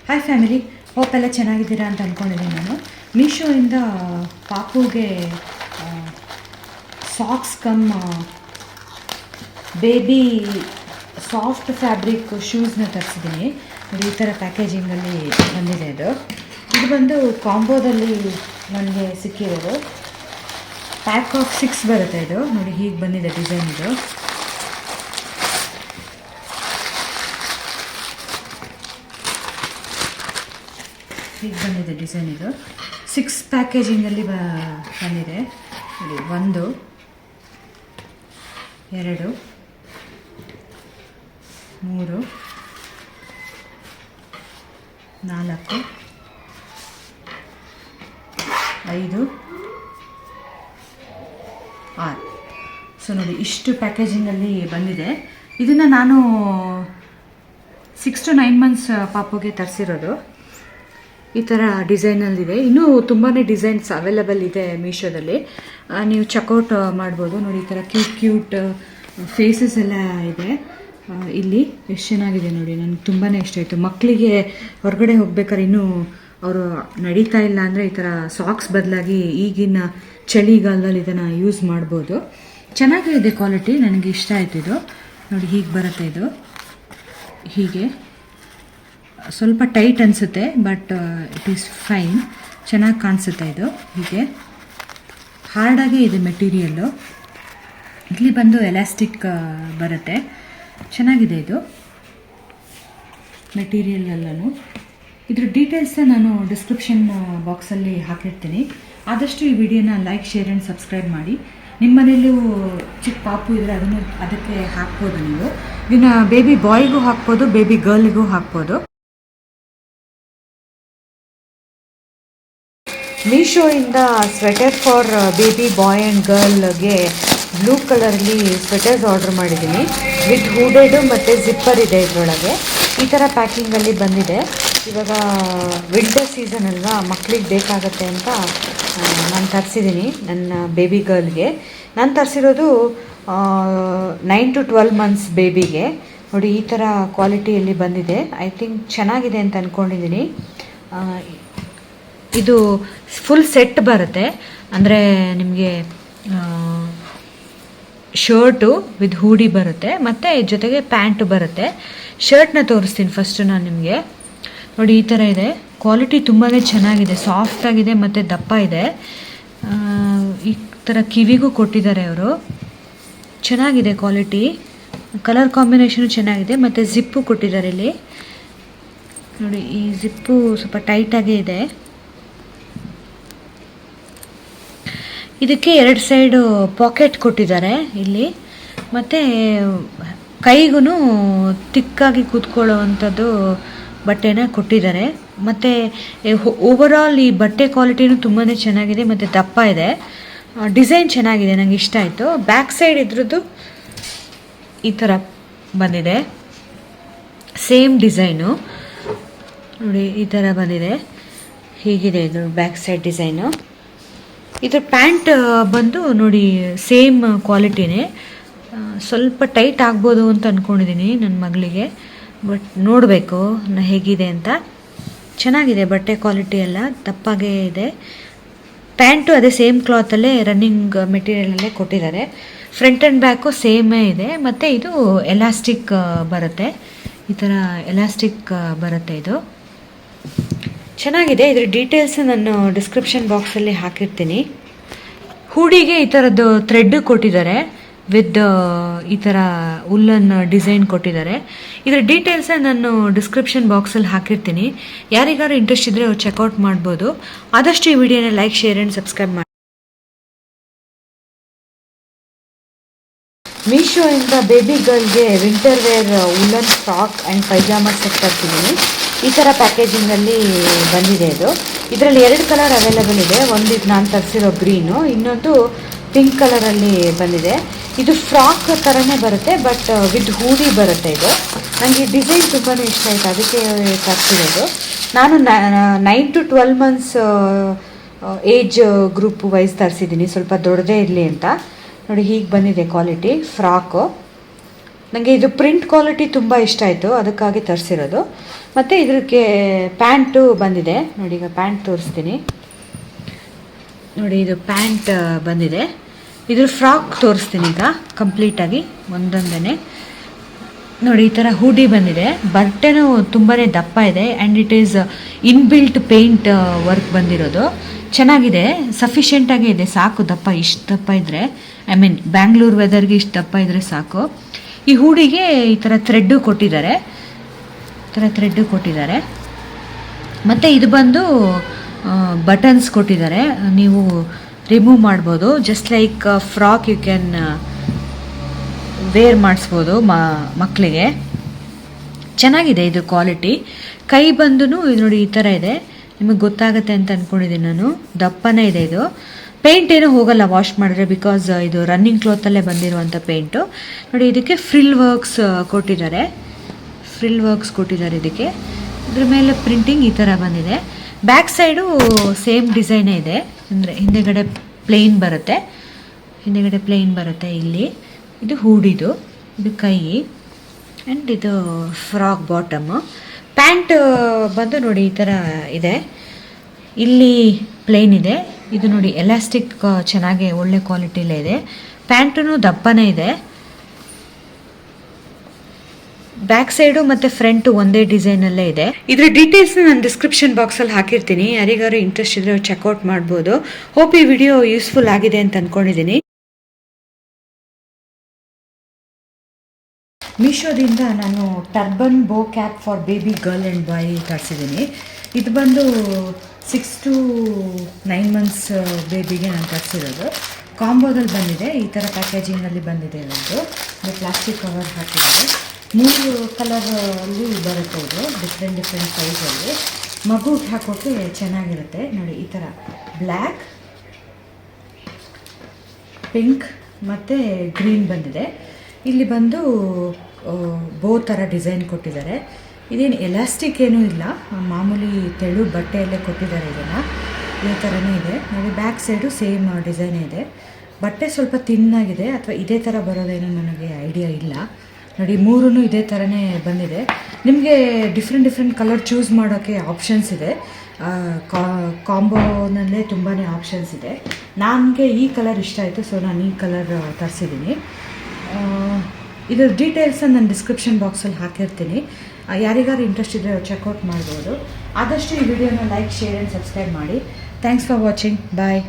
Hi family, hope ಎಲ್ಲ ಚೆನ್ನಾಗಿದ್ದೀರಾ ಅಂತ ಅಂದ್ಕೊಂಡಿದ್ದೀನಿ. ನಾನು ಮೀಶೋಯಿಂದ ಪಾಪುಗೆ socks cum baby soft fabric ಶೂಸ್ನ ತರಿಸಿದ್ದೀನಿ. ನೋಡಿ, ಈ ಥರ ಪ್ಯಾಕೇಜಿಂಗಲ್ಲಿ ಬಂದಿದೆ. ಇದು ಬಂದು ಕಾಂಬೋದಲ್ಲಿ ನನಗೆ ಸಿಕ್ಕಿರೋದು. ಪ್ಯಾಕ್ ಆಫ್ 6 ಬರುತ್ತೆ. ಇದು ನೋಡಿ, ಹೀಗೆ ಬಂದಿದೆ ಡಿಸೈನ್. ಇದು ಹೀಗೆ ಬಂದಿದೆ ಡಿಸೈನ್. ಇದು 6 ಪ್ಯಾಕೇಜಿಂಗಲ್ಲಿ ಬಂದಿದೆ. ನೋಡಿ, 1 2 3 4 5 6. ಸೊ ನೋಡಿ, ಇಷ್ಟು ಪ್ಯಾಕೇಜಿಂಗಲ್ಲಿ ಬಂದಿದೆ. ಇದನ್ನು ನಾನು 6 to 9 ಮಂತ್ಸ್ ಪಾಪುಗೆ ತರಿಸಿರೋದು. ಈ ಥರ ಡಿಸೈನಲ್ಲಿದೆ. ಇನ್ನೂ ತುಂಬಾ ಡಿಸೈನ್ಸ್ ಅವೈಲಬಲ್ ಇದೆ ಮೀಶೋದಲ್ಲಿ, ನೀವು ಚೆಕ್ಔಟ್ ಮಾಡ್ಬೋದು. ನೋಡಿ, ಈ ಥರ ಕ್ಯೂಟ್ ಫೇಸಸ್ ಎಲ್ಲ ಇದೆ ಇಲ್ಲಿ. ಎಷ್ಟು ಚೆನ್ನಾಗಿದೆ ನೋಡಿ, ನನಗೆ ತುಂಬಾ ಇಷ್ಟ ಆಯಿತು. ಮಕ್ಕಳಿಗೆ ಹೊರಗಡೆ ಹೋಗ್ಬೇಕಾದ್ರೆ ಇನ್ನೂ ಅವರು ನಡೀತಾ ಇಲ್ಲ ಅಂದರೆ ಈ ಥರ ಸಾಕ್ಸ್ ಬದಲಾಗಿ ಈಗಿನ ಚಳಿಗಾಲದಲ್ಲಿ ಇದನ್ನು ಯೂಸ್ ಮಾಡ್ಬೋದು. ಚೆನ್ನಾಗಿದೆ ಕ್ವಾಲಿಟಿ, ನನಗೆ ಇಷ್ಟ ಆಯಿತು. ಇದು ನೋಡಿ, ಹೀಗೆ ಬರುತ್ತೆ. ಇದು ಹೀಗೆ ಸ್ವಲ್ಪ ಟೈಟ್ ಅನಿಸುತ್ತೆ, ಬಟ್ ಇಟ್ ಈಸ್ ಫೈನ್, ಚೆನ್ನಾಗಿ ಕಾಣಿಸುತ್ತೆ. ಇದು ಹೀಗೆ ಹಾರ್ಡಾಗೇ ಇದೆ ಮೆಟೀರಿಯಲ್ಲು. ಇಲ್ಲಿ ಬಂದು ಎಲಾಸ್ಟಿಕ್ ಬರುತ್ತೆ, ಚೆನ್ನಾಗಿದೆ ಇದು ಮೆಟೀರಿಯಲ್ಲೆಲ್ಲೂ. ಇದ್ರ ಡೀಟೇಲ್ಸ್ನ ನಾನು ಡಿಸ್ಕ್ರಿಪ್ಷನ್ ಬಾಕ್ಸಲ್ಲಿ ಹಾಕಿರ್ತೀನಿ. ಆದಷ್ಟು ಈ ವಿಡಿಯೋನ ಲೈಕ್, ಶೇರ್ ಆ್ಯಂಡ್ ಸಬ್ಸ್ಕ್ರೈಬ್ ಮಾಡಿ. ನಿಮ್ಮ ಮನೇಲೂ ಚಿಕ್ಕ ಪಾಪು ಇದ್ದರೆ ಅದಕ್ಕೆ ಹಾಕ್ಬೋದು. ನೀವು ಇದನ್ನು ಬೇಬಿ ಬಾಯ್ಗೂ ಹಾಕ್ಬೋದು, ಬೇಬಿ ಗರ್ಲ್ಗೂ ಹಾಕ್ಬೋದು. ಮೀಶೋಯಿಂದ sweater for baby boy and ಗರ್ಲ್ಗೆ ಬ್ಲೂ ಕಲರಲ್ಲಿ ಸ್ವೆಟರ್ಸ್ ಆರ್ಡರ್ ಮಾಡಿದ್ದೀನಿ. ವಿತ್ ಹೂಡೆಡು ಮತ್ತು ಜಿಪ್ಪರ್ ಇದೆ ಇದರೊಳಗೆ. ಈ ಥರ ಪ್ಯಾಕಿಂಗಲ್ಲಿ ಬಂದಿದೆ. ಇವಾಗ ವಿಂಟರ್ ಸೀಸನ್ ಅಲ್ವಾ, ಮಕ್ಕಳಿಗೆ ಬೇಕಾಗತ್ತೆ ಅಂತ ನಾನು ತರಿಸಿದ್ದೀನಿ. ನನ್ನ ಬೇಬಿ ಗರ್ಲ್ಗೆ ನಾನು ತರಿಸಿರೋದು 9 to 12 ಮಂತ್ಸ್ ಬೇಬಿಗೆ. ನೋಡಿ, ಈ ಥರ ಕ್ವಾಲಿಟಿಯಲ್ಲಿ ಬಂದಿದೆ. ಐ ಥಿಂಕ್ ಚೆನ್ನಾಗಿದೆ ಅಂತ ಅಂದ್ಕೊಂಡಿದ್ದೀನಿ. ಇದು ಫುಲ್ ಸೆಟ್ ಬರುತ್ತೆ, ಅಂದರೆ ನಿಮಗೆ ಶರ್ಟು ವಿತ್ ಹೂಡಿ ಬರುತ್ತೆ, ಮತ್ತು ಜೊತೆಗೆ ಪ್ಯಾಂಟು ಬರುತ್ತೆ. ಶರ್ಟ್ನ ತೋರಿಸ್ತೀನಿ ಫಸ್ಟು ನಾನು ನಿಮಗೆ. ನೋಡಿ, ಈ ಥರ ಇದೆ. ಕ್ವಾಲಿಟಿ ತುಂಬಾ ಚೆನ್ನಾಗಿದೆ, ಸಾಫ್ಟಾಗಿದೆ ಮತ್ತು ದಪ್ಪ ಇದೆ. ಈ ಥರ ಕಿವಿಗೂ ಕೊಟ್ಟಿದ್ದಾರೆ ಅವರು. ಚೆನ್ನಾಗಿದೆ ಕ್ವಾಲಿಟಿ, ಕಲರ್ ಕಾಂಬಿನೇಷನು ಚೆನ್ನಾಗಿದೆ, ಮತ್ತು ಜಿಪ್ಪು ಕೊಟ್ಟಿದ್ದಾರೆ ಇಲ್ಲಿ. ನೋಡಿ, ಈ ಜಿಪ್ಪು ಸ್ವಲ್ಪ ಟೈಟಾಗೇ ಇದೆ. ಇದಕ್ಕೆ 2 ಸೈಡು ಪಾಕೆಟ್ ಕೊಟ್ಟಿದ್ದಾರೆ ಇಲ್ಲಿ, ಮತ್ತು ಕೈಗೂ ತಿಕ್ಕಾಗಿ ಕೂತ್ಕೊಳ್ಳೋವಂಥದ್ದು ಬಟ್ಟೆನ ಕೊಟ್ಟಿದ್ದಾರೆ. ಮತ್ತು ಓವರಾಲ್ ಈ ಬಟ್ಟೆ ಕ್ವಾಲಿಟಿನೂ ತುಂಬಾ ಚೆನ್ನಾಗಿದೆ ಮತ್ತು ದಪ್ಪ ಇದೆ. ಡಿಸೈನ್ ಚೆನ್ನಾಗಿದೆ, ನನಗೆ ಇಷ್ಟ ಆಯಿತು. ಬ್ಯಾಕ್ ಸೈಡ್ ಇದ್ರದ್ದು ಈ ಥರ ಬಂದಿದೆ, ಸೇಮ್ ಡಿಸೈನು. ನೋಡಿ, ಈ ಥರ ಬಂದಿದೆ. ಹೀಗಿದೆ ಇದು ಬ್ಯಾಕ್ ಸೈಡ್ ಡಿಸೈನು. ಇದ್ರ ಪ್ಯಾಂಟ್ ಬಂದು ನೋಡಿ, ಸೇಮ್ ಕ್ವಾಲಿಟಿನೇ. ಸ್ವಲ್ಪ ಟೈಟ್ ಆಗ್ಬೋದು ಅಂತ ಅಂದ್ಕೊಂಡಿದ್ದೀನಿ ನನ್ನ ಮಗಳಿಗೆ, ಬಟ್ ನೋಡಬೇಕು ಹೇಗಿದೆ ಅಂತ. ಚೆನ್ನಾಗಿದೆ ಬಟ್ಟೆ ಕ್ವಾಲಿಟಿ ಎಲ್ಲ, ದಪ್ಪಾಗೇ ಇದೆ. ಪ್ಯಾಂಟು ಅದೇ ಸೇಮ್ ಕ್ಲಾತಲ್ಲೇ ರನ್ನಿಂಗ್ ಮೆಟೀರಿಯಲಲ್ಲೇ ಕೊಟ್ಟಿದ್ದಾರೆ. ಫ್ರಂಟ್ ಆ್ಯಂಡ್ ಬ್ಯಾಕು ಸೇಮೇ ಇದೆ. ಮತ್ತು ಇದು ಎಲಾಸ್ಟಿಕ್ ಬರುತ್ತೆ, ಈ ಥರ ಎಲಾಸ್ಟಿಕ್ ಬರುತ್ತೆ. ಇದು ಚೆನ್ನಾಗಿದೆ. ಇದ್ರ ಡೀಟೇಲ್ಸ್ ನಾನು ಡಿಸ್ಕ್ರಿಪ್ಷನ್ ಬಾಕ್ಸಲ್ಲಿ ಹಾಕಿರ್ತೀನಿ. ಹೂಡಿಗೆ ಈ ಥರದ್ದು ಥ್ರೆಡ್ ಕೊಟ್ಟಿದ್ದಾರೆ, ವಿತ್ ಈ ಥರ ಉಲ್ಲನ್ ಡಿಸೈನ್ ಕೊಟ್ಟಿದ್ದಾರೆ. ಇದರ ಡೀಟೇಲ್ಸ್ ನಾನು ಡಿಸ್ಕ್ರಿಪ್ಷನ್ ಬಾಕ್ಸಲ್ಲಿ ಹಾಕಿರ್ತೀನಿ. ಯಾರಿಗಾರು ಇಂಟ್ರೆಸ್ಟ್ ಇದ್ದರೆ ಅವ್ರು ಚೆಕ್ಔಟ್ ಮಾಡ್ಬೋದು. ಆದಷ್ಟು ಈ ವಿಡಿಯೋನ ಲೈಕ್, ಶೇರ್ ಆ್ಯಂಡ್ ಸಬ್ಸ್ಕ್ರೈಬ್ ಮಾಡಿ. ಮೀಶೋಯಿಂದ ಬೇಬಿ ಗರ್ಲ್ಗೆ winter wear woollen frock and pyjama set ತರ್ತಿದ್ದೀನಿ. ಈ ಥರ ಪ್ಯಾಕೇಜಿಂಗಲ್ಲಿ ಬಂದಿದೆ. ಇದರಲ್ಲಿ 2 ಕಲರ್ ಅವೈಲಬಲ್ ಇದೆ. ಒಂದು ಇದು ನಾನು ತರಿಸಿರೋ ಗ್ರೀನು, ಇನ್ನೊಂದು ಪಿಂಕ್ ಕಲರಲ್ಲಿ ಬಂದಿದೆ. ಇದು ಫ್ರಾಕ್ ಥರನೇ ಬರುತ್ತೆ, ಬಟ್ ವಿತ್ ಹೂಡಿ ಬರುತ್ತೆ. ಇದು ನನಗೆ ಡಿಸೈನ್ ತುಂಬಾ ಇಷ್ಟ ಆಯಿತು, ಅದಕ್ಕೆ ತರಿಸಿರೋದು. ನಾನು 9 to 12 months age group wise ತರಿಸಿದ್ದೀನಿ, ಸ್ವಲ್ಪ ದೊಡ್ಡದೇ ಇರಲಿ ಅಂತ. ನೋಡಿ, ಹೀಗೆ ಬಂದಿದೆ ಕ್ವಾಲಿಟಿ ಫ್ರಾಕು. ನನಗೆ ಇದು ಪ್ರಿಂಟ್ ಕ್ವಾಲಿಟಿ ತುಂಬ ಇಷ್ಟ ಆಯಿತು, ಅದಕ್ಕಾಗಿ ತರಿಸಿರೋದು. ಮತ್ತು ಇದಕ್ಕೆ ಪ್ಯಾಂಟು ಬಂದಿದೆ ನೋಡಿ, ಈಗ ಪ್ಯಾಂಟ್ ತೋರಿಸ್ತೀನಿ ನೋಡಿ. ಇದು ಪ್ಯಾಂಟ್ ಬಂದಿದೆ, ಇದ್ರ ಫ್ರಾಕ್ ತೋರಿಸ್ತೀನಿ ಈಗ ಕಂಪ್ಲೀಟಾಗಿ ಒಂದೊಂದೇ ನೋಡಿ. ಈ ಥರ ಹೂಡಿ ಬಂದಿದೆ, ಬಟ್ಟೆನೂ ತುಂಬಾ ದಪ್ಪ ಇದೆ and it is inbuilt paint work ಬಂದಿರೋದು. ಚೆನ್ನಾಗಿದೆ, ಸಫಿಷಿಯೆಂಟಾಗಿ ಇದೆ, ಸಾಕು ದಪ್ಪ. ಇಷ್ಟು ದಪ್ಪ ಇದ್ದರೆ, ಐ ಮೀನ್ ಬ್ಯಾಂಗ್ಳೂರು ವೆದರ್ಗೆ ಇಷ್ಟು ದಪ್ಪ ಇದ್ದರೆ ಸಾಕು. ಈ ಹೂಡಿಗೆ ಈ ಥರ ಥ್ರೆಡ್ಡು ಕೊಟ್ಟಿದ್ದಾರೆ, ಮತ್ತು ಇದು ಬಂದು ಬಟನ್ಸ್ ಕೊಟ್ಟಿದ್ದಾರೆ, ನೀವು ರಿಮೂವ್ ಮಾಡ್ಬೋದು. Just like frock you can wear ಮಾಡಿಸ್ಬೋದು ಮಕ್ಕಳಿಗೆ. ಚೆನ್ನಾಗಿದೆ ಇದು ಕ್ವಾಲಿಟಿ. ಕೈ ಬಂದು ಇದು ನೋಡಿ ಈ ಥರ ಇದೆ, ನಿಮಗೆ ಗೊತ್ತಾಗುತ್ತೆ ಅಂತ ಅಂದ್ಕೊಂಡಿದ್ದೀನಿ ನಾನು. ದಪ್ಪನೇ ಇದೆ ಇದು. ಪೇಂಟ್ ಏನೂ ಹೋಗಲ್ಲ ವಾಶ್ ಮಾಡಿದ್ರೆ, ಬಿಕಾಸ್ ಇದು ರನ್ನಿಂಗ್ ಕ್ಲಾತಲ್ಲೇ ಬಂದಿರುವಂಥ ಪೇಂಟು ನೋಡಿ. ಇದಕ್ಕೆ ಫ್ರಿಲ್ ವರ್ಕ್ಸ್ ಕೊಟ್ಟಿದ್ದಾರೆ ಇದಕ್ಕೆ. ಇದ್ರ ಮೇಲೆ ಪ್ರಿಂಟಿಂಗ್ ಈ ಥರ ಬಂದಿದೆ. ಬ್ಯಾಕ್ ಸೈಡು ಸೇಮ್ ಡಿಸೈನೇ ಇದೆ, ಅಂದರೆ ಹಿಂದೆಗಡೆ ಪ್ಲೇನ್ ಬರುತ್ತೆ ಇಲ್ಲಿ. ಇದು ಹೂಡಿದು, ಇದು ಕೈ, ಆ್ಯಂಡ್ ಇದು ಫ್ರಾಕ್ ಬಾಟಮು. ಪ್ಯಾಂಟ್ ಬಂದು ನೋಡಿ ಈ ಥರ ಇದೆ, ಇಲ್ಲಿ ಪ್ಲೇನ್ ಇದೆ. ಇದು ನೋಡಿ ಎಲಾಸ್ಟಿಕ್ ಚೆನ್ನಾಗಿ ಒಳ್ಳೆ ಕ್ವಾಲಿಟಿಲೇ ಇದೆ. ಪ್ಯಾಂಟೂ ದಪ್ಪನೇ ಇದೆ. ಬ್ಯಾಕ್ ಸೈಡು ಮತ್ತು ಫ್ರಂಟು ಒಂದೇ ಡಿಸೈನಲ್ಲೇ ಇದೆ. ಇದ್ರ ಡೀಟೇಲ್ಸ್ನ ನಾನು ಡಿಸ್ಕ್ರಿಪ್ಷನ್ ಬಾಕ್ಸಲ್ಲಿ ಹಾಕಿರ್ತೀನಿ, ಯಾರಿಗಾರು ಇಂಟ್ರೆಸ್ಟ್ ಇದ್ದರೆ ಚೆಕ್ಔಟ್ ಮಾಡ್ಬೋದು. ಹೋಪ್ ಈ ವಿಡಿಯೋ ಯೂಸ್ಫುಲ್ ಆಗಿದೆ ಅಂತ ಅಂದ್ಕೊಂಡಿದ್ದೀನಿ. ಮೀಶೋದಿಂದ ನಾನು turban bow cap for baby girl and boy ತರಿಸಿದ್ದೀನಿ. ಇದು ಬಂದು 6 to 9 months ಬೇಬಿಗೆ ನಾನು ತರಿಸಿರೋದು. ಕಾಂಬೋದಲ್ಲಿ ಬಂದಿದೆ, ಈ ಥರ ಪ್ಯಾಕೇಜಿಂಗಲ್ಲಿ ಬಂದಿದೆ. ಒಂದು ಪ್ಲಾಸ್ಟಿಕ್ ಕವರ್ ಹಾಕಿದ್ದಾರೆ. 3 ಕಲರಲ್ಲಿ ಬರುತ್ತೆ ಇದು, ಡಿಫ್ರೆಂಟ್ ಸೈಜಲ್ಲಿ. ಮಗುಗೆ ಹಾಕೋಕ್ಕೆ ಚೆನ್ನಾಗಿರುತ್ತೆ ನೋಡಿ. ಈ ಥರ ಬ್ಲ್ಯಾಕ್, ಪಿಂಕ್ ಮತ್ತು ಗ್ರೀನ್ ಬಂದಿದೆ. ಇಲ್ಲಿ ಬಂದು ಬೋ ಥರ ಡಿಸೈನ್ ಕೊಟ್ಟಿದ್ದಾರೆ. ಇದೇನು ಎಲಾಸ್ಟಿಕ್ ಏನೂ ಇಲ್ಲ, ಮಾಮೂಲಿ ತೆಳು ಬಟ್ಟೆಯಲ್ಲೇ ಕೊಟ್ಟಿದ್ದಾರೆ. ಇದನ್ನು ಈ ಥರನೇ ಇದೆ ನೋಡಿ. ಬ್ಯಾಕ್ ಸೈಡು ಸೇಮ್ ಡಿಸೈನೇ ಇದೆ. ಬಟ್ಟೆ ಸ್ವಲ್ಪ ತಿನ್ನಾಗಿದೆ, ಅಥವಾ ಇದೇ ಥರ ಬರೋದೇನೋ ನನಗೆ ಐಡಿಯಾ ಇಲ್ಲ ನೋಡಿ. 3 ಇದೇ ಥರನೇ ಬಂದಿದೆ. ನಿಮಗೆ ಡಿಫ್ರೆಂಟ್ ಕಲರ್ ಚೂಸ್ ಮಾಡೋಕ್ಕೆ ಆಪ್ಷನ್ಸ್ ಇದೆ. ಕಾಂಬೋನಲ್ಲೇ ತುಂಬಾ ಆಪ್ಷನ್ಸ್ ಇದೆ. ನನಗೆ ಈ ಕಲರ್ ಇಷ್ಟ ಆಯಿತು, ಸೊ ನಾನು ಈ ಕಲರ್ ತರಿಸಿದ್ದೀನಿ. ಇದರ ಡೀಟೇಲ್ಸನ್ನು ನಾನು ಡಿಸ್ಕ್ರಿಪ್ಷನ್ ಬಾಕ್ಸಲ್ಲಿ ಹಾಕಿರ್ತೀನಿ, ಯಾರಿಗಾರು ಇಂಟ್ರೆಸ್ಟ್ ಇದ್ದರೆ ಚೆಕ್ಔಟ್ ಮಾಡ್ಬೋದು. ಆದಷ್ಟು ಈ ವಿಡಿಯೋನ ಲೈಕ್, ಶೇರ್ ಆ್ಯಂಡ್ ಸಬ್ಸ್ಕ್ರೈಬ್ ಮಾಡಿ. Thanks for watching. ಬಾಯ್.